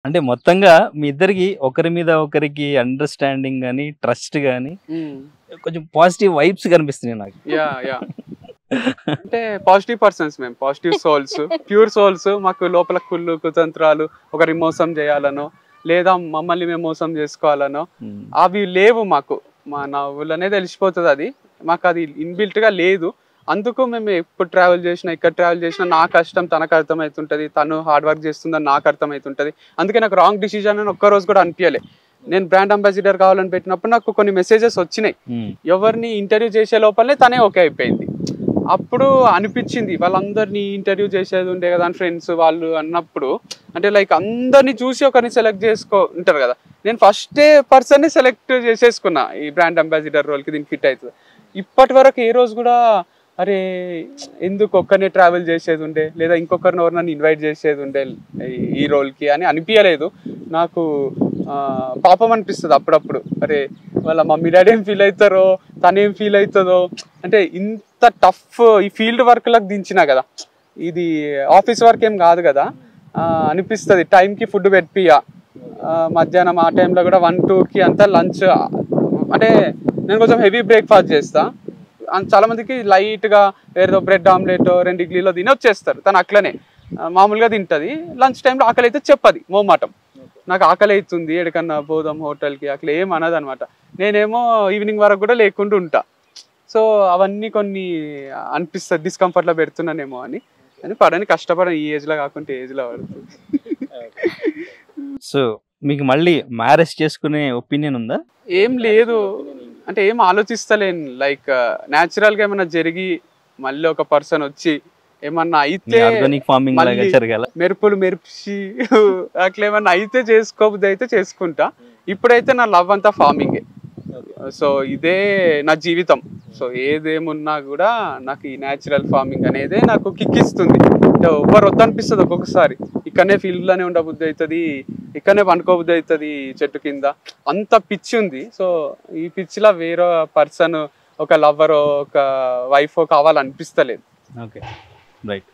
అంటే మొత్తంగా మీ ఇద్దరికి ఒకరి మీద ఒకరికి అండర్‌స్టాండింగ్ గాని, ట్రస్ట్ గాని కొంచెం పాజిటివ్ వైబ్స్ కనిపిస్తున్నాయి నాకు. యాహ్! అంటే పాజిటివ్ పర్సన్స్ మేము. Positive souls, pure souls. మాకు లోపల కుళ్ళు, కుతంత్రాలు, ఒకరిని మోసం చేయాలనో, లేదా మమ్మల్ని మేము మోసం చేసుకోవాలనో అవి లేవు మాకు. మా నవ్వులనే తెలిసిపోతది అది. మాకది ఇన్‌బిల్ట్‌గా లేదు. అందుకు మేము ఎప్పుడు ట్రావెల్ చేసినా, ఇక్కడ ట్రావెల్ చేసినా నా కష్టం తనకు అర్థమైతుంటది. తను హార్డ్ వర్క్ చేస్తుందని నాకు అర్థమైతుంటది. అందుకే నాకు రాంగ్ డిసిజన్ అని ఒక్కరోజు కూడా అనిపియలే. నేను బ్రాండ్ అంబాసిడర్ కావాలని పెట్టినప్పుడు నాకు కొన్ని మెసేజెస్ వచ్చినాయి. ఎవరిని ఇంటర్వ్యూ చేసే లోపలనే తనే ఓకే అయిపోయింది. అప్పుడు అనిపించింది వాళ్ళందరినీ ఇంటర్వ్యూ చేసేది ఉండే కదా అని ఫ్రెండ్స్ వాళ్ళు అన్నప్పుడు, అంటే లైక్ అందరినీ చూసి ఒకరిని సెలెక్ట్ ఉంటారు కదా. నేను ఫస్టే పర్సన్ని సెలెక్ట్ చేసేసుకున్నా ఈ బ్రాండ్ అంబాసిడర్ రోల్కి దీనికి ఫిట్ అవుతుంది. ఇప్పటి వరకు ఏ రోజు కూడా అరే ఎందుకు ఒక్కరినే ట్రావెల్ చేసేది ఉండే, లేదా ఇంకొకరిని ఎవరినైనా ఇన్వైట్ చేసేది ఉండే ఈ రోల్కి అని అనిపించలేదు నాకు. పాపం అనిపిస్తుంది అప్పుడప్పుడు. అరే వాళ్ళ మమ్మీ డాడీ ఏం ఫీల్ అవుతారో, తనేం ఫీల్ అవుతుందో. అంటే ఇంత టఫ్ ఈ ఫీల్డ్ వర్క్లకు దించినా కదా, ఇది ఆఫీస్ వర్క్ ఏం కాదు కదా అనిపిస్తుంది. టైంకి ఫుడ్ పెట్టియా, మధ్యాహ్నం ఆ టైంలో కూడా 1-2కి అంతా లంచ్. అంటే నేను కొంచెం హెవీ బ్రేక్ఫాస్ట్ చేస్తా. చాలా మందికి లైట్గా ఏదో బ్రెడ్ ఆమ్లెట్ 2 ఇడ్లీలో తిని వచ్చేస్తారు. తను అట్లనే మామూలుగా తింటుంది. లంచ్ టైంలో ఆకలి అయితే చెప్పది మొహమాటం. నాకు ఆకలి అవుతుంది ఎక్కడికన్నా పోదాం హోటల్కి, అట్లా ఏం అనదు అనమాట. నేనేమో ఈవినింగ్ వరకు కూడా లేకుండా ఉంటా. సో అవన్నీ కొన్ని అనిపిస్తుంది డిస్కంఫర్ట్లో పెడుతున్నానేమో అని. పడని కష్టపడని ఈ ఏజ్లో కాకుండా ఏజ్లో పడుతుంది. సో మీకు మళ్ళీ మ్యారేజ్ చేసుకునే ఒపీనియన్ ఉందా? ఏం లేదు, అంటే ఏం ఆలోచిస్తలేను. లైక్ న్యాచురల్గా ఏమైనా జరిగి మళ్ళీ ఒక పర్సన్ వచ్చి ఏమన్నా అయితే ఆర్గానిక్ ఫార్మింగ్ లాగా జరగాల, మెరుపులు మెరిపి అట్లా ఏమన్నా అయితే చేసుకోబుద్ది అయితే చేసుకుంటా. ఇప్పుడైతే నా లవ్ అంతా ఫార్మింగే. సో ఇదే నా జీవితం. సో ఏదేమున్నా కూడా నాకు ఈ న్యాచురల్ ఫార్మింగ్ అనేదే నాకు కిక్కిస్తుంది. అంటే ఎవ్వరు వద్దనిపిస్తుంది ఒక్కొక్కసారి. ఇక్కడనే ఫీల్డ్లోనే ఉండబుద్ధి అవుతుంది, ఇక్కడనే పండుకోబుద్ధి అవుతుంది చెట్టు కింద. అంత పిచ్చి ఉంది. సో ఈ పిచ్చిలో వేరే పర్సన్, ఒక లవ్వరో ఒక వైఫో కావాలనిపిస్తలేదు. Okay right.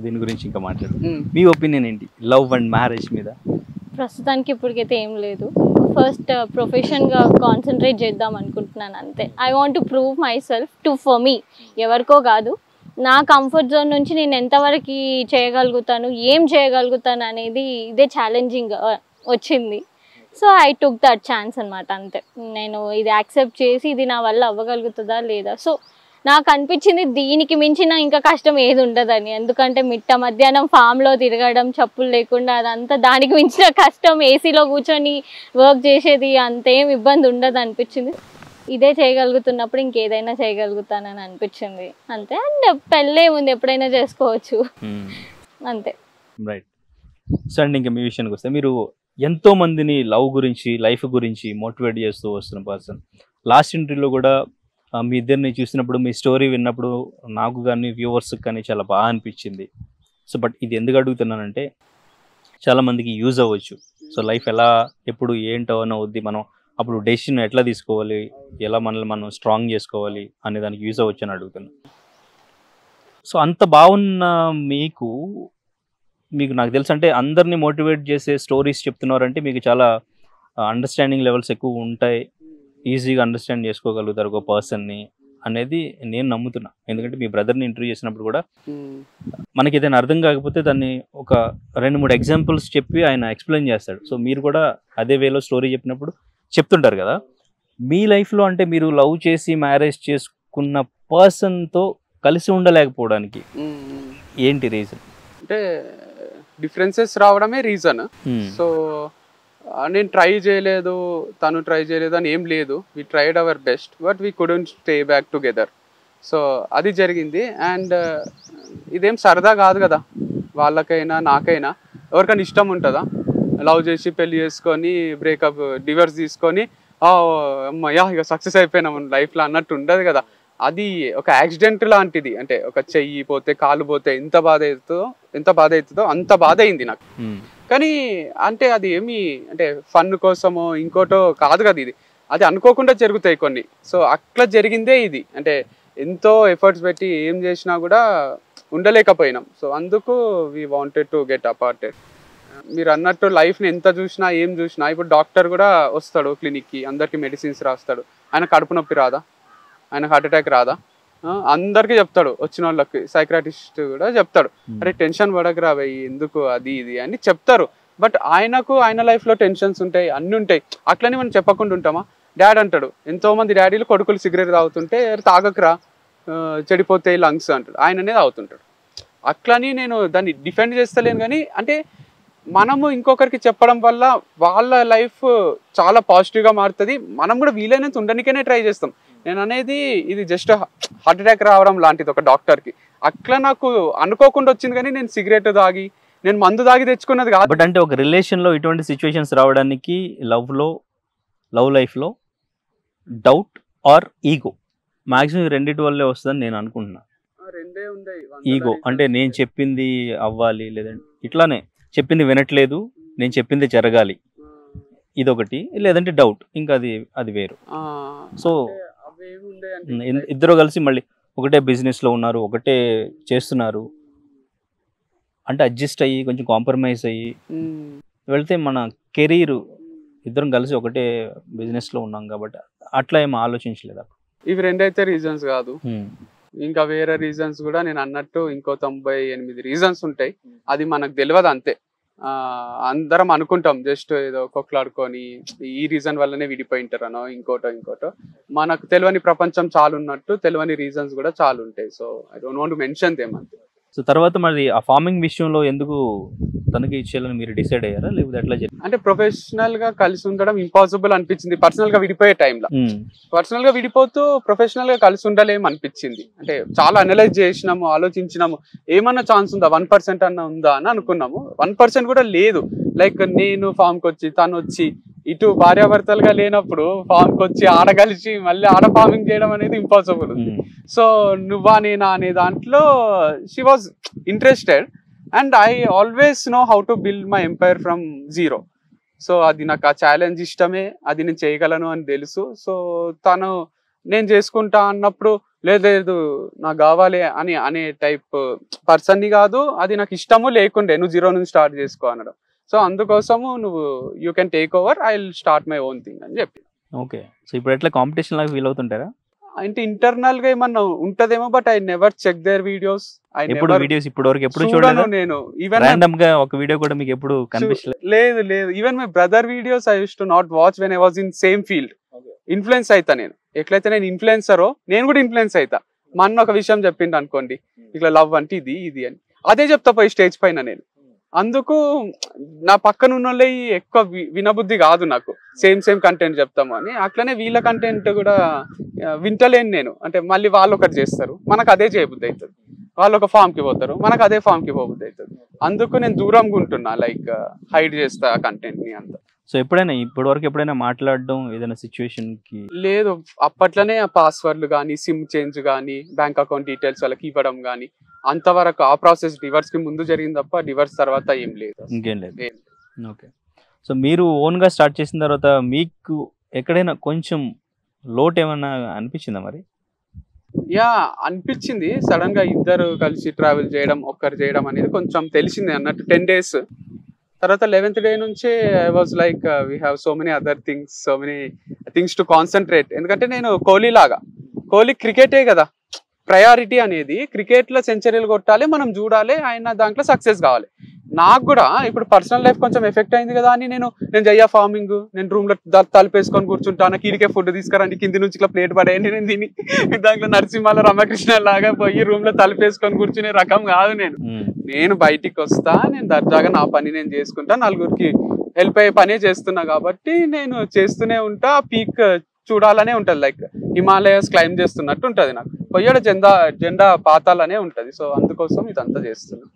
దీని గురించి ఇంకా మాట్లాడు. మీ ఒపీనియన్ ఏంటి లవ్ అండ్ మ్యారేజ్ మీద? ప్రస్తుతానికి ఇప్పటికైతే ఏం లేదు. ఫస్ట్ ప్రొఫెషన్గా కాన్సన్ట్రేట్ చేద్దాం అనుకుంటున్నాను అంతే. I want to prove my self for me, ఎవరికో కాదు. నా కంఫర్ట్ జోన్ నుంచి నేను ఎంతవరకు చేయగలుగుతాను, ఏం చేయగలుగుతాను అనేది ఇదే ఛాలెంజింగ్ వచ్చింది. So I took that chance అనమాట అంతే. నేను ఇది యాక్సెప్ట్ చేసి ఇది నా వల్ల అవ్వగలుగుతుందా లేదా. సో నాకు అనిపించింది దీనికి మించిన ఇంకా కష్టం ఏది ఉండదని. ఎందుకంటే మిట్ట మధ్యాహ్నం ఫామ్లో తిరగడం చెప్పులు లేకుండా, అదంతా దానికి మించిన కష్టం. ఏసీలో కూర్చొని వర్క్ చేసేది అంతేం ఇబ్బంది ఉండదు అనిపించింది. ఇదే చేయగలుగుతున్నప్పుడు ఇంకేదైనా చేయగలుగుతానని అనిపించింది అంతే. అండ్ పెళ్ళే ఉంది, ఎప్పుడైనా చేసుకోవచ్చు అంతే. రైట్. సో అండ్ ఇంకా మీ విషయానికి వస్తే, మీరు ఎంతో మందిని లవ్ గురించి, లైఫ్ గురించి మోటివేట్ చేస్తూ వస్తున్న పర్సన్. లాస్ట్ ఇంటర్వ్యూలో కూడా మీ ఇద్దరిని చూసినప్పుడు, మీ స్టోరీ విన్నప్పుడు నాకు కానీ వ్యూవర్స్కి కానీ చాలా బాగా అనిపించింది. సో బట్ ఇది ఎందుకు అడుగుతున్నానంటే, చాలామందికి యూజ్ అవ్వచ్చు. సో లైఫ్ ఎలా ఎప్పుడు ఏంటో అని అవుద్ది, మనం అప్పుడు డెసిషన్ ఎట్లా తీసుకోవాలి, ఎలా మనల్ని మనం స్ట్రాంగ్ చేసుకోవాలి అనే దానికి యూజ్ అవ్వచ్చు అని అడుగుతున్నాను. సో అంత బాగున్న మీకు నాకు తెలుసు, అంటే అందరినీ మోటివేట్ చేసే స్టోరీస్ చెప్తున్నారంటే మీకు చాలా అండర్స్టాండింగ్ లెవెల్స్ ఎక్కువ ఉంటాయి, ఈజీగా అండర్స్టాండ్ చేసుకోగలుగుతారు ఒక పర్సన్ని అనేది నేను నమ్ముతున్నా. ఎందుకంటే మీ బ్రదర్ని ఇంటర్వ్యూ చేసినప్పుడు కూడా మనకి ఏదైనా అర్థం కాకపోతే దాన్ని ఒక 2-3 ఎగ్జాంపుల్స్ చెప్పి ఆయన ఎక్స్ప్లెయిన్ చేస్తాడు. సో మీరు కూడా అదే వేలో స్టోరీ చెప్పినప్పుడు చెప్తుంటారు కదా. మీ లైఫ్లో అంటే మీరు లవ్ చేసి మ్యారేజ్ చేసుకున్న పర్సన్తో కలిసి ఉండలేకపోవడానికి ఏంటి రీజన్? అంటే డిఫరెన్సెస్ రావడమే రీజన్. సో నేను ట్రై చేయలేదు, తను ట్రై చేయలేదు అని ఏం లేదు. We tried our best but we couldn't stay back together. So అది జరిగింది. అండ్ ఇదేం సరదా కాదు కదా, వాళ్ళకైనా నాకైనా. ఎవరికైనా ఇష్టం ఉంటుందా లవ్ చేసి పెళ్లి చేసుకొని బ్రేకప్ డివర్స్ తీసుకొని అమ్మయ్యా ఇక సక్సెస్ అయిపోయినాం లైఫ్లో అన్నట్టు ఉండదు కదా. అది ఒక యాక్సిడెంట్ లాంటిది. అంటే ఒక చెయ్యి పోతే, కాలు పోతే ఎంత బాధ అవుతుందో అంత బాధ అయింది నాకు. కానీ అంటే అది ఏమి అంటే ఫన్ కోసమో ఇంకోటో కాదు కదా ఇది. అది అనుకోకుండా జరుగుతాయి కొన్ని. సో అట్లా జరిగిందే ఇది. అంటే ఎంతో ఎఫర్ట్స్ పెట్టి ఏం చేసినా కూడా ఉండలేకపోయినాం. సో అందుకు వీ వాంటెడ్ టు గెట్ అపార్టెడ్. మీరు అన్నట్టు లైఫ్ని ఎంత చూసినా ఏం చూసినా, ఇప్పుడు డాక్టర్ కూడా వస్తాడు క్లినిక్కి, అందరికి మెడిసిన్స్ రాస్తాడు, ఆయన కడుపు నొప్పి రాదా, ఆయన హార్ట్ అటాక్ రాదా, అందరికీ చెప్తాడు, వచ్చిన వాళ్ళకి సైక్రాటిస్ట్ కూడా చెప్తాడు, అరే టెన్షన్ పడకరా భయ్ ఎందుకు అది ఇది అని చెప్తారు. బట్ ఆయనకు ఆయన లైఫ్లో టెన్షన్స్ ఉంటాయి, అన్నీ ఉంటాయి, అట్లని మనం చెప్పకుండా ఉంటామా? డాడ్ అంటాడు, ఎంతోమంది డాడీలు కొడుకులు సిగరెట్ తాగుతుంటే తాగకరా చెడిపోతాయి లంగ్స్ అంటాడు, ఆయననే తాగుతుంటాడు. అట్లని నేను దాన్ని డిఫెండ్ చేస్తలేను, కానీ అంటే మనము ఇంకొకరికి చెప్పడం వల్ల వాళ్ళ లైఫ్ చాలా పాజిటివ్గా మారుతుంది, మనం కూడా వీలైనంత ఉండడానికైనా ట్రై చేస్తాం. నేను అనేది ఇది జస్ట్ హార్ట్ అటాక్ రావడం లాంటిది ఒక డాక్టర్కి, అట్లా నాకు అనుకోకుండా వచ్చింది, కానీ నేను సిగరెట్ తాగి నేను మందు తాగి తెచ్చుకున్నది కాదు. బట్ అంటే ఒక రిలేషన్లో ఇటువంటి సిచ్యువేషన్స్ రావడానికి లవ్ లైఫ్లో డౌట్ ఆర్ ఈగో మ్యాక్సిమం రెండింటి వల్లే వస్తుందని నేను అనుకుంటున్నా. ఈగో అంటే నేను చెప్పింది అవ్వాలి, లేదంటే ఇట్లానే చెప్పింది వినట్లేదు, నేను చెప్పింది జరగాలి, ఇదొకటి, లేదంటే డౌట్, ఇంకా అది వేరు. సో ఇద్దరు కలిసి మళ్ళీ ఒకటే బిజినెస్లో ఉన్నారు, ఒకటే చేస్తున్నారు అంటే అడ్జస్ట్ అయ్యి కొంచెం కాంప్రమైజ్ అయ్యి వెళ్తే మన కెరీర్ ఇద్దరం కలిసి ఒకటే బిజినెస్లో ఉన్నాం కాబట్టి అట్లా ఏమో ఆలోచించలేదు. ఇవి రెండైతే రీజన్స్ కాదు, ఇంకా వేరే రీజన్స్ కూడా నేను అన్నట్టు ఇంకో 98 రీజన్స్ ఉంటాయి, అది మనకు తెలియదు అంతే. అందరం అనుకుంటాం జస్ట్ ఏదో కొట్లాడుకొని ఈ రీజన్ వల్లనే విడిపోయి ఉంటారనో ఇంకోటో, మనకు తెలియని ప్రపంచం చాలా ఉన్నట్టు తెలియని రీజన్స్ కూడా చాలా ఉంటాయి. So I don't want to mention them అంతే. సో తర్వాత మరి ఆ ఫార్మింగ్ విషయంలో ఎందుకు తనకి ఇచ్చేయాలని మీరు డిసైడ్ అయ్యారా, లేకపోతే ఎట్లా జరిగింది? అంటే ప్రొఫెషనల్ గా కలిసి ఉండడం ఇంపాసిబుల్ అనిపించింది పర్సనల్ గా విడిపోయే టైంలో. పర్సనల్ గా విడిపోతూ ప్రొఫెషనల్ గా కలిసి ఉండలేం అనిపించింది. అంటే చాలా అనలైజ్ చేసినాము, ఆలోచించినాము, ఏమన్నా ఛాన్స్ ఉందా, 1% అన్న ఉందా అని అనుకున్నాము. 1% కూడా లేదు. లైక్ నేను ఫామ్ కి వచ్చి తను వచ్చి ఇటు భార్యాభర్తలుగా లేనప్పుడు ఫామ్ కి వచ్చి ఆడ కలిసి మళ్ళీ ఆడ ఫార్మింగ్ చేయడం అనేది ఇంపాసిబుల్ ఉంది. సో నువ్వా నేనా అనే దాంట్లో she was interested and I always know how to build my empire from zero. So అది నాకు ఆ ఛాలెంజ్ ఇష్టమే, అది నేను చేయగలను అని తెలుసు. సో తను నేను చేసుకుంటా అన్నప్పుడు లేదు నాకు కావాలి అని అనే టైప్ పర్సన్ని కాదు, అది నాకు ఇష్టము లేకుండే నువ్వు జీరో నుంచి స్టార్ట్ చేసుకో అనడం. సో అందుకోసము నువ్వు you can take over, I will start my own thing అని చెప్పి. ఓకే. సో ఇప్పుడు ఎట్లా కాంపిటీషన్ లాగా ఫీల్ అవుతుంటారా? అంటే ఇంటర్నల్ గా ఏమన్నా ఉంటదేమో, but I never check their videos. ఎప్పుడు వీడియోస్ ఇప్పటి వరకు ఎప్పుడు చూడలేదు నేను. ఈవెన్ రాండమ్ గా ఒక వీడియో కూడా మీకు ఎప్పుడు కనిపించలేదు? లేదు. Even my brother videos I use to not watch when I was in same field. Influence అయితా నేను, ఎట్లయితే నేను ఇన్ఫ్లుయెన్సరో నేను కూడా ఇన్ఫ్లుయెన్స్ అయితా. మా అన్న ఒక విషయం చెప్పిండు అనుకోండి, ఇట్లా లవ్ అంటే ఇది అని, అదే చెప్తా పోయి స్టేజ్ పైన నేను. అందుకు నా పక్కన ఉన్న వాళ్ళే ఎక్కువ వినబుద్ధి కాదు నాకు, సేమ్ కంటెంట్ చెప్తాము అని. అట్లనే వీళ్ళ కంటెంట్ కూడా వింటలేను నేను. అంటే మళ్ళీ వాళ్ళు ఒకటి చేస్తారు, మనకు అదే చేయబుద్ధి అవుతుంది. వాళ్ళు ఒక ఫామ్ కి పోతారు, మనకు అదే ఫామ్ కి పోబుద్ధి అవుతుంది. అందుకు నేను దూరంగా ఉంటున్నా, లైక్ హైడ్ చేస్తా కంటెంట్ ని అంతా. సో ఇప్పటి వరకు ఎప్పుడైనా మాట్లాడడం ఏదైనా సిచ్యువేషన్ కి? లేదు, అప్పట్లోనే పాస్వర్డ్లు కానీ సిమ్ చేంజ్ కానీ బ్యాంక్ అకౌంట్ డీటెయిల్స్ వాళ్ళకి ఇవ్వడం కానీ, అంతవరకు ఆ ప్రాసెస్ డివర్స్ కి ముందు జరిగింది తప్ప డివర్స్ తర్వాత ఏం లేదు, ఇంకేం లేదు. ఓకే. సో మీరు ఓన్ గా స్టార్ట్ చేసిన తర్వాత మీకు ఎక్కడైనా కొంచెం లోటు ఏమన్నా అనిపించిందా మరి? యా అనిపించింది. సడన్ గా ఇద్దరు కలిసి ట్రావెల్ చేయడం, ఒక్కరు చేయడం అనేది కొంచెం తెలిసింది అన్నట్టు. 10 days తర్వాత 11th day నుంచే I was like we have so many other things, so many things to concentrate. ఎందుకంటే నేను కోహ్లీ క్రికెటే కదా ప్రయారిటీ అనేది. క్రికెట్ లో సెంచరీలు కొట్టాలి, మనం చూడాలి, ఆయన దాంట్లో సక్సెస్ కావాలి. నాకు కూడా ఇప్పుడు పర్సనల్ లైఫ్ కొంచెం ఎఫెక్ట్ అయింది కదా అని నేను చెయ్యా ఫార్మింగ్, నేను రూమ్ లో తలుపేసుకొని కూర్చుంటాను, కీడికే ఫుడ్ తీసుకురండి, కింది నుంచి ఇట్లా ప్లేట్ పడేయండి, నేను తిని దాంట్లో నరసింహాల రమకృష్ణ లాగా పోయి రూమ్ లో తలుపేసుకొని కూర్చునే రకం కాదు నేను. నేను బయటికి వస్తా, నేను దర్జాగా నా పని నేను చేసుకుంటా, నలుగురికి హెల్ప్ అయ్యే పనే చేస్తున్నా కాబట్టి నేను చేస్తూనే ఉంటా. పీక్ చూడాలనే ఉంటది, లైక్ హిమాలయస్ క్లైమ్ చేస్తున్నట్టు ఉంటది నాకు. పొయ్యడ జెండా పాతాలనే ఉంటది. సో అందుకోసం ఇదంతా చేస్తున్నా.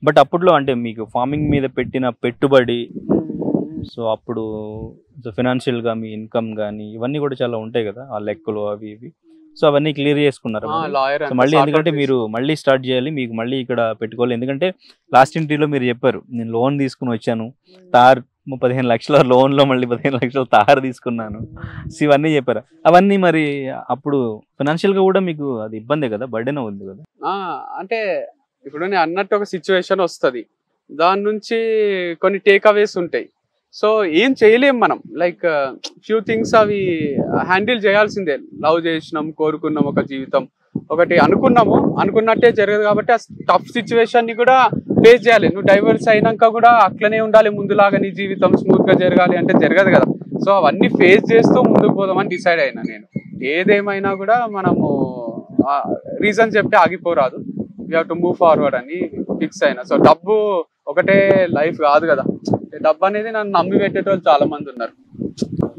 బట్ అప్పట్లో అంటే మీకు ఫార్మింగ్ మీద పెట్టిన పెట్టుబడి, సో అప్పుడు ఫైనాన్షియల్ గా మీ ఇన్కమ్ కానీ ఇవన్నీ కూడా చాలా ఉంటాయి కదా, ఆ లెక్కలు అవి ఇవి. సో అవన్నీ క్లియర్ చేసుకున్నారు మళ్ళీ? ఎందుకంటే మీరు మళ్ళీ స్టార్ట్ చేయాలి, మీకు మళ్ళీ ఇక్కడ పెట్టుకోవాలి. ఎందుకంటే లాస్ట్ ఇంటర్వ్యూలో మీరు చెప్పారు, నేను లోన్ తీసుకుని వచ్చాను, తార్ 15 లక్షల లోన్ లో మళ్ళీ 15 లక్షల తార్ తీసుకున్నాను, సో ఇవన్నీ చెప్పారు. అవన్నీ మరి అప్పుడు ఫైనాన్షియల్ గా కూడా మీకు అది ఇబ్బందే కదా, బర్డెన్ అవుతుంది కదా? అంటే ఇప్పుడు నేను అన్నట్టు ఒక సిచ్యువేషన్ వస్తుంది, దాని నుంచి కొన్ని టేక్ అవేస్ ఉంటాయి. సో ఏం చేయలేం మనం, లైక్ ఫ్యూ థింగ్స్ అవి హ్యాండిల్ చేయాల్సిందే. లవ్ చేసినాం, కోరుకున్నాం ఒక జీవితం, ఒకటి అనుకున్నాము, అనుకున్నట్టే జరగదు కాబట్టి ఆ టఫ్ సిచ్యువేషన్ ని కూడా ఫేస్ చేయాలి. నువ్వు డైవర్స్ అయినాక కూడా అట్లనే ఉండాలి ముందులాగా నీ జీవితం స్మూత్ గా జరగాలి అంటే జరగదు కదా. సో అవన్నీ ఫేస్ చేస్తూ ముందుకు పోదామని డిసైడ్ అయినా నేను. ఏదేమైనా కూడా మనము రీజన్ చెప్తే ఆగిపోరాదు, we have to move forward అని ఫిక్స్ అయినా. సో డబ్బు ఒకటే లైఫ్ కాదు కదా, డబ్బు అనేది నన్ను నమ్మి పెట్టేటోళ్ళు చాలా మంది ఉన్నారు.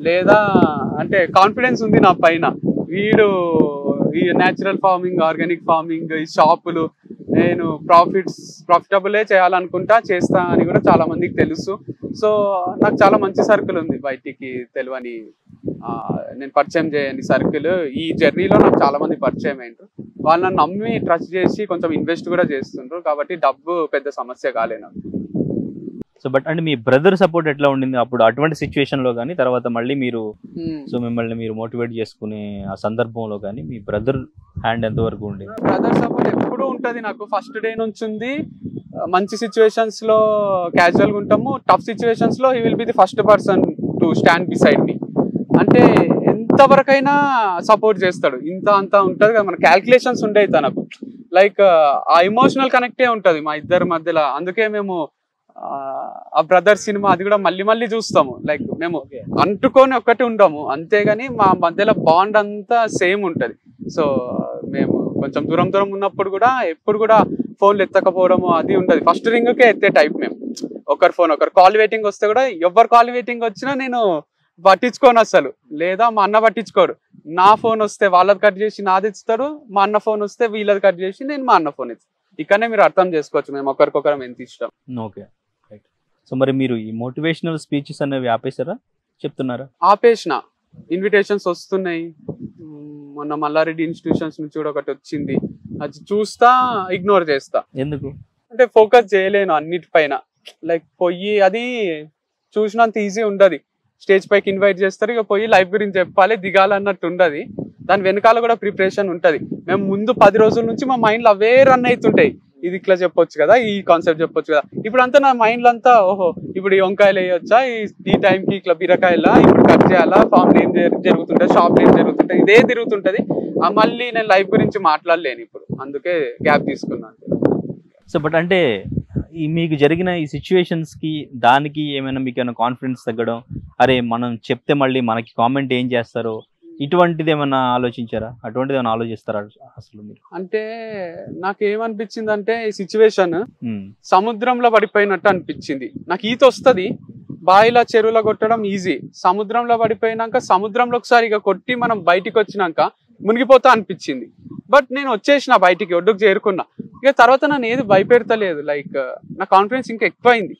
లేదా అంటే కాన్ఫిడెన్స్ ఉంది నా పైన, వీడు ఈ న్యాచురల్ ఫార్మింగ్, ఆర్గానిక్ ఫార్మింగ్, ఈ షాపులు నేను ప్రాఫిటబులే చేయాలనుకుంటా, చేస్తా అని కూడా చాలా మందికి తెలుసు. సో నాకు చాలా మంచి సర్కిల్ ఉంది, బయటికి తెలియని నేను పరిచయం చేయని సర్కిల్. ఈ జర్నీలో నాకు చాలా మంది పరిచయం అయ్యారు, వాళ్ళు నన్ను నమ్మి ట్రస్ట్ చేసి కొంచెం ఇన్వెస్ట్ కూడా చేస్తుండ్రు. కాబట్టి డబ్బు పెద్ద సమస్య కాలేదు. సో బట్ అంటే మీ బ్రదర్ సపోర్ట్ ఎట్లా ఉండింది అప్పుడు అటువంటి సిచ్యువేషన్ లో కానీ, తర్వాత మళ్ళీ మీరు సో మిమ్మల్ని మీరు మోటివేట్ చేసుకునే ఆ సందర్భంలో కానీ మీ బ్రదర్ హ్యాండ్ ఎంత వరకు ఉండేది? బ్రదర్ సపోర్ట్ ఎప్పుడూ ఉంటది నాకు, ఫస్ట్ డే నుంచి ఉంది. మంచి సిచ్యువేషన్స్ లో క్యాజువల్ గా ఉంటాము, టఫ్ సిచ్యువేషన్స్ లో he will be the first person to stand beside me. అంటే ఎంతవరకైనా సపోర్ట్ చేస్తాడు. ఇంత అంతా ఉంటది కదా, మన క్యాల్కులేషన్స్ ఉండేవి తనకు, లైక్ ఆ ఎమోషనల్ కనెక్టే ఉంటది మా ఇద్దరి మధ్యలో. అందుకే మేము ఆ బ్రదర్ సినిమా అది కూడా మళ్ళీ మళ్ళీ చూస్తాము. లైక్ మేము అంటుకొని ఒక్కటి ఉండము, అంతేగాని మా మధ్యలో బాండ్ అంతా సేమ్ ఉంటది. సో మేము కొంచెం దూరం దూరం ఉన్నప్పుడు కూడా ఎప్పుడు కూడా ఫోన్లు ఎత్తకపోవడము అది ఉంటది. ఫస్ట్ రింగ్కే ఎత్తే టైప్ మేము. ఒకరి ఫోన్ ఒకరు కాల్ వెయిటింగ్ వస్తే కూడా, ఎవరు కాల్ వెయిటింగ్ వచ్చినా నేను పట్టించుకోను అసలు, లేదా మా అన్న పట్టించుకోడు. నా ఫోన్ వస్తే వాళ్ళది కట్ చేసి నాది ఇస్తాడు, మా అన్న ఫోన్ వస్తే వీళ్ళది కట్ చేసి నేను మా అన్న ఫోన్ ఇస్తాను. ఇక్కడనే మీరు అర్థం చేసుకోవచ్చు మేము ఒకరికొకరం ఎంత ఇష్టం. Okay, right. సో మరి మీరు ఈ మోటివేషనల్ స్పీచెస్ అనేవి ఆపేసారా, చెప్తున్నారా? ఆపేసిన. ఇన్విటేషన్స్ వస్తున్నాయి, మొన్న మల్లారెడ్డి ఇన్స్టిట్యూషన్స్ నుంచి కూడా ఒకటి వచ్చింది, అది చూస్తా ఇగ్నోర్ చేస్తా. ఎందుకు అంటే ఫోకస్ చేయలేను అన్నిటిపైన. లైక్ పోయి అది చూసినంత ఈజీ ఉండదు. స్టేజ్ పైకి ఇన్వైట్ చేస్తారు, ఇక పోయి లైఫ్ గురించి చెప్పాలి, దిగాలన్నట్టు ఉండదు. దాని వెనకాల కూడా ప్రిపరేషన్ ఉంటది. మేము ముందు 10 రోజుల నుంచి మా మైండ్ లో అవే రన్ అవుతుంటాయి. ఇది ఇట్లా చెప్పొచ్చు కదా, ఈ కాన్సెప్ట్ చెప్పొచ్చు కదా. ఇప్పుడు అంతా నా మైండ్ లో అంతా ఓహో ఇప్పుడు ఈ వంకాయలు వేయొచ్చా, ఈ టైంకి ఇట్లా బీరకాయలా, ఇప్పుడు కట్ చేయాలా, ఫామ్ ఏం జరుగుతుంటది, షాప్ ఏం జరుగుతుంటది, ఇదే తిరుగుతుంటది. మళ్ళీ నేను లైఫ్ గురించి మాట్లాడలేను ఇప్పుడు, అందుకే గ్యాప్ తీసుకున్నాను. సో బట్ అంటే ఈ మీకు జరిగిన ఈ సిచ్యువేషన్స్ కి దానికి ఏమైనా మీకు ఏమైనా కాన్ఫిడెన్స్ తగ్గడం, అరే మనం చెప్తే మళ్ళీ మనకి కామెంట్ ఏం చేస్తారో, ఇటువంటిది ఏమైనా ఆలోచించారా? అటువంటిది ఏమైనా ఆలోచిస్తారా అసలు మీరు? అంటే నాకు ఏమనిపించింది అంటే, ఈ సిచ్యువేషన్ సముద్రంలో పడిపోయినట్టు అనిపించింది. నాకు ఈత వస్తుంది, బావిలో చెరువులో కొట్టడం ఈజీ. సముద్రంలో పడిపోయినాక సముద్రంలో ఒకసారి ఇక కొట్టి మనం బయటికి వచ్చినాక మునిగిపోతా అనిపించింది. బట్ నేను వచ్చేసిన బయటికి, ఒడ్డుకు చేరుకున్నా. ఇక తర్వాత నన్ను ఏది భయపెడతలేదు. లైక్ నా కాన్ఫిడెన్స్ ఇంకా ఎక్కువైంది.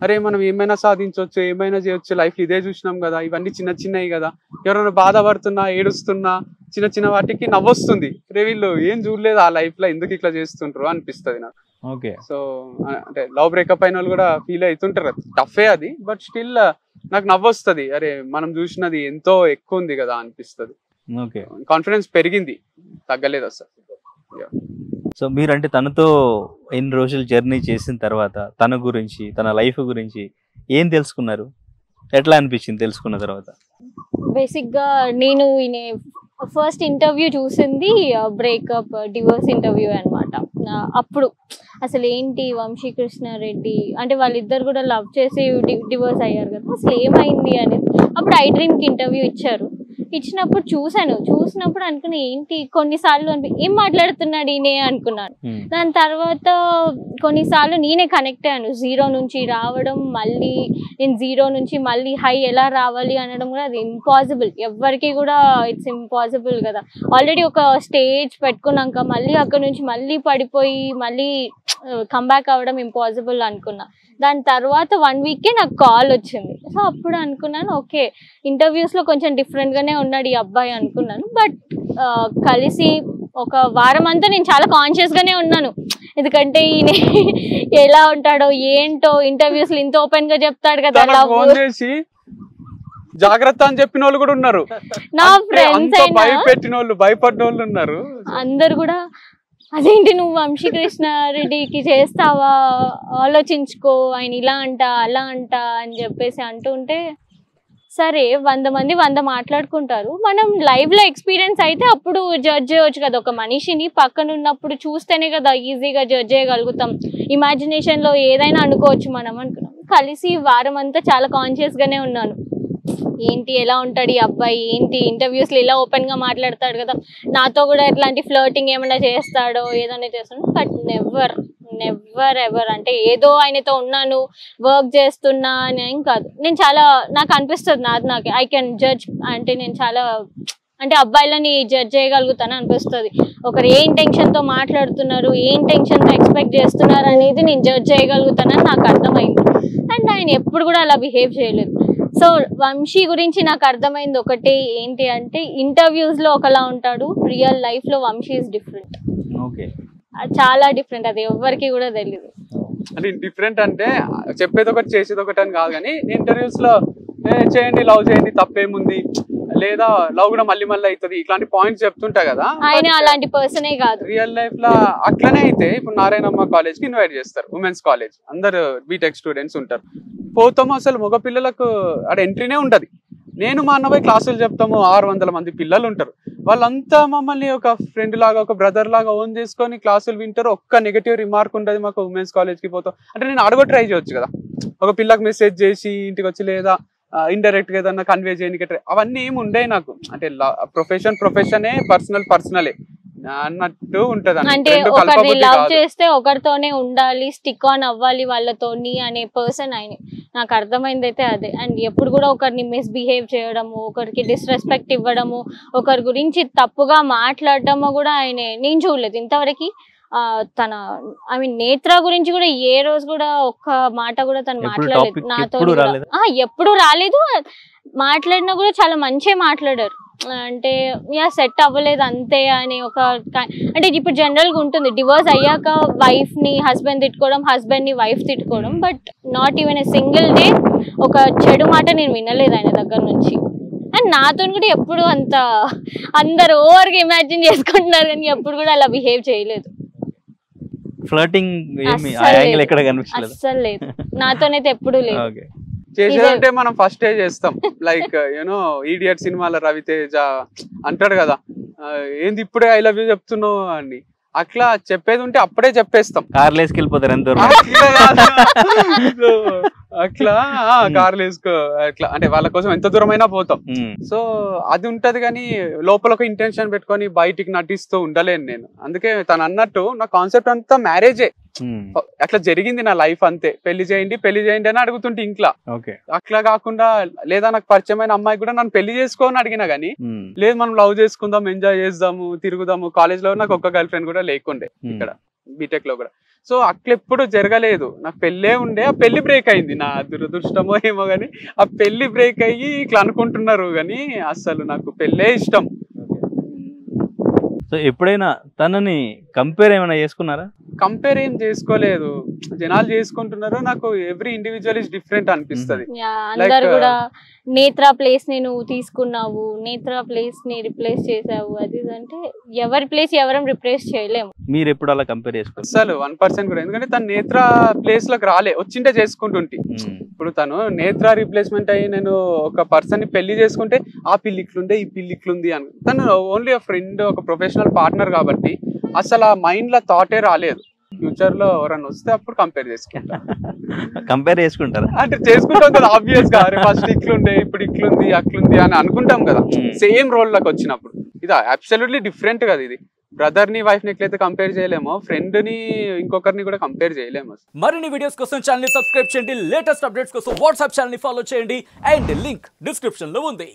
అరే మనం ఏమైనా సాధించవచ్చు, ఏమైనా చేయొచ్చు, లైఫ్ ఇదే చూసినాం కదా, ఇవన్నీ చిన్న చిన్నవి కదా, ఎవరైనా బాధపడుతున్నా ఏడుస్తున్నా చిన్న చిన్న వాటికి నవ్వొస్తుంది. రే వీళ్ళు ఏం చూడలేదు ఆ లైఫ్ లో, ఎందుకు ఇట్లా చేస్తుంటారు అనిపిస్తుంది నాకు. ఓకే. సో అంటే లవ్ బ్రేకప్ అయిన వాళ్ళు కూడా ఫీల్ అవుతుంటారు, టఫే అది. బట్ స్టిల్ నాకు నవ్వొస్తుంది, అరే మనం చూసినది ఎంతో ఎక్కువ ఉంది కదా అనిపిస్తుంది. ఓకే, కాన్ఫిడెన్స్ పెరిగింది, తగ్గలేదు అసలు. సో మీరంటే తనతో ఎన్ని రోజులు జర్నీ చేసిన తర్వాత తన గురించి, తన లైఫ్ గురించి ఏం తెలుసుకున్నారు? ఎట్లా అనిపించింది తెలుసుకున్న తర్వాత? బేసిక్ గా నేను ఫస్ట్ ఇంటర్వ్యూ చూసింది బ్రేకప్ డివోర్స్ ఇంటర్వ్యూ అన్నమాట. అప్పుడు అసలు ఏంటి వంశీకృష్ణారెడ్డి అంటే వాళ్ళిద్దరు కూడా లవ్ చేసి డివోర్స్ అయ్యారు కదా, అసలు ఏమైంది అనేది అప్పుడు ఐ డ్రీమ్కి ఇంటర్వ్యూ ఇచ్చినప్పుడు చూసినప్పుడు అనుకున్నా ఏంటి, కొన్నిసార్లు ఏం మాట్లాడుతున్నాడు ఈయనే అనుకున్నాను. దాని తర్వాత కొన్నిసార్లు నేనే కనెక్ట్ అయ్యాను. 0 నుంచి రావడం, మళ్ళీ నేను 0 నుంచి మళ్ళీ హై ఎలా రావాలి అనడం కూడా అది ఇంపాసిబుల్, ఎవరికి కూడా ఇట్స్ ఇంపాసిబుల్ కదా. ఆల్రెడీ ఒక స్టేజ్ పెట్టుకున్నాక మళ్ళీ అక్కడ నుంచి మళ్ళీ పడిపోయి మళ్ళీ కంబ్యాక్ అవ్వడం ఇంపాసిబుల్ అనుకున్నా. దాని తర్వాత 1 వీకే నాకు కాల్ వచ్చింది. సో అప్పుడు అనుకున్నాను ఓకే ఇంటర్వ్యూస్లో కొంచెం డిఫరెంట్గానే ఉన్నాడు ఈ అబ్బాయి అనుకున్నాను. బట్ కలిసి ఒక వారం అంతా నేను చాలా కాన్షియస్గానే ఉన్నాను, ఎందుకంటే ఈయన ఎలా ఉంటాడో ఏంటో, ఇంటర్వ్యూస్లో ఇంత ఓపెన్గా చెప్తాడు కదా. జాగ్రత్త అని చెప్పిన వాళ్ళు కూడా ఉన్నారు, నా ఫ్రెండ్స్ భయపెట్టిన వాళ్ళు, భయపడిన వాళ్ళు ఉన్నారు. అందరు కూడా అదేంటి నువ్వు వంశీకృష్ణ రెడ్డికి చేస్తావా, ఆలోచించుకో, ఆయన ఇలా అంట అలా అంట అని చెప్పేసి అంటుంటే, సరే 100 మంది 100 మాట్లాడుకుంటారు, మనం లైవ్లో ఎక్స్పీరియన్స్ అయితే అప్పుడు జడ్జ్ చేయవచ్చు కదా. ఒక మనిషిని పక్కన ఉన్నప్పుడు చూస్తేనే కదా ఈజీగా జడ్జ్ చేయగలుగుతాం. ఇమాజినేషన్లో ఏదైనా అనుకోవచ్చు మనం అనుకున్నాం. కలిసి వారం అంతా చాలా కాన్షియస్గానే ఉన్నాను. ఏంటి ఎలా ఉంటాడు ఈ అబ్బాయి, ఏంటి ఇంటర్వ్యూస్లో ఇలా ఓపెన్గా మాట్లాడతాడు కదా, నాతో కూడా ఎట్లాంటి ఫ్లర్టింగ్ ఏమైనా చేస్తాడో ఏదైనా చేస్తాడో. బట్ నెవర్ ఎవర్ అంటే ఏదో ఆయనతో ఉన్నాను వర్క్ చేస్తున్నా అని ఏం కాదు. నేను చాలా నాకు అనిపిస్తుంది నాకు ఐ కెన్ జడ్జ్ అంటే నేను చాలా అంటే అబ్బాయిలని జడ్జ్ చేయగలుగుతాను అనిపిస్తుంది. ఒకరు ఏ ఇంటెన్షన్తో మాట్లాడుతున్నారు, ఏ ఇంటెన్షన్తో ఎక్స్పెక్ట్ చేస్తున్నారు అనేది నేను జడ్జ్ చేయగలుగుతానని నాకు అర్థమైంది. అండ్ ఆయన ఎప్పుడు కూడా అలా బిహేవ్ చేయలేదు. సో వంశీ గురించి నాకు అర్థమైంది ఒకటే ఏంటి అంటే, ఇంటర్వ్యూస్లో ఒకలా ఉంటాడు, రియల్ లైఫ్లో వంశీ ఈజ్ డిఫరెంట్. ఓకే, చాలా డిఫరెంట్. అది ఎవరికి కూడా తెలియదు. అంటే డిఫరెంట్ అంటే చెప్పేది ఒకటి చేసేది ఒకటి అని కాదు, కానీ ఇంటర్వ్యూస్ లో చేయండి లవ్ చేయండి తప్పేముంది, లేదా లవ్ కూడా మళ్ళీ మళ్ళీ అవుతుంది, ఇట్లాంటి పాయింట్స్ చెప్తుంటా కదా. ఆయన అలాంటి పర్సనే కాదు. రియల్ లైఫ్ లో అట్లనే అయితే ఇప్పుడు నారాయణమ్మ కాలేజ్ కి ఇన్వైట్ చేస్తారు, ఉమెన్స్ కాలేజ్, అందరు బీటెక్ స్టూడెంట్స్ ఉంటారు. పోతాము, అసలు మగ పిల్లలకు అక్కడ ఎంట్రీనే ఉంటది. నేను మా అన్నపై క్లాసులు చెప్తాము, 600 మంది పిల్లలు ఉంటారు. వాళ్ళంతా మమ్మల్ని ఒక ఫ్రెండ్ లాగా ఒక బ్రదర్ లాగా ఓన్ చేసుకొని క్లాసులు వింటారు. ఒక్క నెగటివ్ రిమార్క్ ఉంటుంది మాకు ఉమెన్స్ కాలేజ్కి పోతాం అంటే. నేను అడగ ట్రై చేయొచ్చు కదా, ఒక పిల్లకి మెసేజ్ చేసి ఇంటికి వచ్చి, లేదా ఇండైరెక్ట్ గా ఏదన్నా కన్వే చేయడానికి ట్రై, అవన్నీ ఏమి ఉండే నాకు. అంటే ప్రొఫెషనే, పర్సనలే అన్నట్టు ఉంటది. అంటే ఒకరిని లవ్ చేస్తే ఒకరితోనే ఉండాలి, స్టిక్ ఆన్ అవ్వాలి వాళ్ళతోని అనే పర్సన్ ఆయన. నాకు అర్థమైంది అయితే అదే. అండ్ ఎప్పుడు కూడా ఒకరిని మిస్బిహేవ్ చేయడము, ఒకరికి డిస్రెస్పెక్ట్ ఇవ్వడము, ఒకరి గురించి తప్పుగా మాట్లాడడము కూడా ఆయన నేను చూడలేదు ఇంతవరకు. తన ఐ మీన్ నేత్ర గురించి కూడా ఏ రోజు కూడా ఒక్క మాట కూడా తను మాట్లాడలేదు నాతో. ఎప్పుడు రాలేదు, మాట్లాడినా కూడా చాలా మంచిగా మాట్లాడారు. అంటే సెట్ అవ్వలేదు అంతే అని ఒక అంటే ఇప్పుడు జనరల్గా ఉంటుంది, డివోర్స్ అయ్యాక వైఫ్ని హస్బెండ్ తిట్టుకోవడం, హస్బెండ్ని వైఫ్ తిట్టుకోవడం. But not even a single day ఒక చెడు మాట నేను వినలేదు ఆయన దగ్గర నుంచి. అండ్ నాతో కూడా ఎప్పుడు అంత అందరు ఓవర్గా ఇమాజిన్ చేసుకుంటున్నారు కానీ ఎప్పుడు కూడా అలా బిహేవ్ చేయలేదు. ఫ్లర్టింగ్ అస్సలు లేదు, నాతోనైతే ఎప్పుడు లేదు. చేసేదంటే మనం ఫస్ట్ చేస్తాం, లైక్ యూనో ఈడియట్ సినిమాలో రవితేజ అంటాడు కదా, ఏంది ఇప్పుడే ఐ లవ్ యూ చెప్తున్నావు అని, అట్లా చెప్పేది ఉంటే అప్పుడే చెప్పేస్తాం. కార్లు వేసుకెళ్ళిపోతారు ఎంత అట్లా కార్లు వేసుకో అట్లా అంటే వాళ్ళ కోసం ఎంత దూరమైనా పోతాం. సో అది ఉంటది, కానీ లోపల ఒక ఇంటెన్షన్ పెట్టుకొని బయటికి నటిస్తూ ఉండలేను నేను. అందుకే తను అన్నట్టు నా కాన్సెప్ట్ అంతా మ్యారేజే, అట్లా జరిగింది నా లైఫ్ అంతే. పెళ్లి చేయండి అని అడుగుతుంటే ఇంట్లో, అట్లా కాకుండా లేదా నాకు పరిచయమైన అమ్మాయి కూడా నన్ను పెళ్లి చేసుకోని అడిగినా గానీ, లేదు మనం లవ్ చేసుకుందాం, ఎంజాయ్ చేద్దాము, తిరుగుదాము. కాలేజ్ లో నాకు ఒక్క గర్ల్ ఫ్రెండ్ కూడా లేకుండే, ఇక్కడ బీటెక్ లో కూడా. సో అట్లా ఎప్పుడు జరగలేదు, నాకు పెళ్ళే ఉండే. ఆ పెళ్లి బ్రేక్ అయింది, నా దురదృష్టమో ఏమో గానీ ఆ పెళ్లి బ్రేక్ అయ్యి ఇట్లా అనుకుంటున్నారు. కానీ అసలు నాకు పెళ్ళే ఇష్టం. సో ఎప్పుడైనా తనని కంపేర్ ఏమైనా చేసుకున్నారా? కంపేర్ ఏం చేసుకోలేదు, జనాలు చేసుకుంటున్నారు. నాకు ఎవ్రీ ఇండివిజువల్ ఇస్ డిఫరెంట్ అనిపిస్తుంది. అందరు కూడా నేత్ర ప్లేస్ ని నువ్వు తీసుకున్నావు, నేత్ర ప్లేస్ ని రిప్లేస్ చేసావు, అది అంటే ఎవరి ప్లేస్ ఎవరం రిప్లేస్ చేయలేము. మీరు ఎప్పుడు అలా కంపేర్ చేసుకోవాలి? అసలు 1% కూడా. ఎందుకంటే తను నేత్ర ప్లేస్ లోకి రాలే, వచ్చింటే చేసుకుంటుంటే. ఇప్పుడు తను నేత్ర రీప్లేస్మెంట్ అయ్యి నేను ఒక పర్సన్ ని పెళ్లి చేసుకుంటే ఆ పిల్లి ఇట్లుండే, ఈ పిల్లి ఇట్లుంది అని. తను ఓన్లీ ఒక ఫ్రెండ్, ఒక ప్రొఫెషనల్ పార్ట్నర్ కాబట్టి అసలు ఆ మైండ్ లో థాటే రాలేదు. ఫ్యూచర్ లో ఎవరన్నా వస్తే అప్పుడు కంపేర్ చేసుకుంటారా? అంటే చేసుకుంటాం కదా ఆబ్వియస్ గా. ఫస్ట్ ఇట్లుండే, ఇప్పుడు ఇట్లుంది, అట్లుంది అని అనుకుంటాం కదా సేమ్ రోల్ లోకి వచ్చినప్పుడు. ఇది అబ్సల్యూట్లీ డిఫరెంట్ కదా. ఇది బ్రదర్ ని వైఫ్ ని ఎట్లయితే కంపేర్ చేయలేమో, ఫ్రెండ్ ని ఇంకొకరిని కూడా కంపేర్ చేయలేము. మరిన్ని వీడియోస్ కోసం ఛానల్ ని సబ్స్క్రైబ్ చేయండి, లేటెస్ట్ అప్డేట్స్ కోసం వాట్సాప్ ఛానల్ ని ఫాలో చేయండి, అండ్ లింక్ డిస్క్రిప్షన్ లో ఉంది.